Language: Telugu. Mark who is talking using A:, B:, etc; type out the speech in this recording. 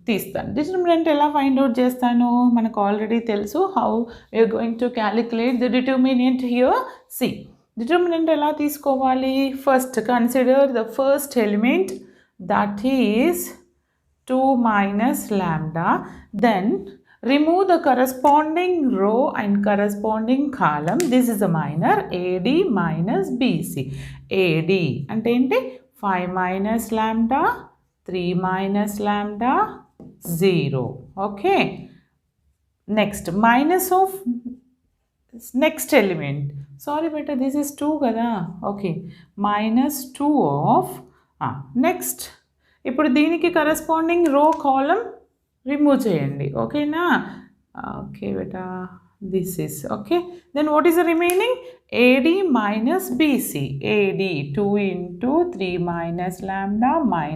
A: తీస్తాను. డిటర్మినెంట్ ఎలా ఫైండ్ అవుట్ చేస్తాను? మనకు ఆల్రెడీ తెలుసు. How you are going to calculate the determinant here. See, determinant ఎలా తీసుకోవాలి? First consider the first element, that is 2 minus lambda. Then remove the corresponding row and corresponding column. This is a minor. AD minus BC. AD అంటే ఏంటి? 5 minus lambda, 3 minus lambda, 0. Okay. Next, minus of next element. Sorry beta, this is 2 kada. Okay. Minus 2 of next. ఇప్పుడు దీనికి కరస్పాండింగ్ రో కాలం రిమూవ్ చేయండి. ఓకేనా? ఓకే బేటా, this is okay. Then what is the remaining? AD minus BC. AD 2 into 3 minus lambda minus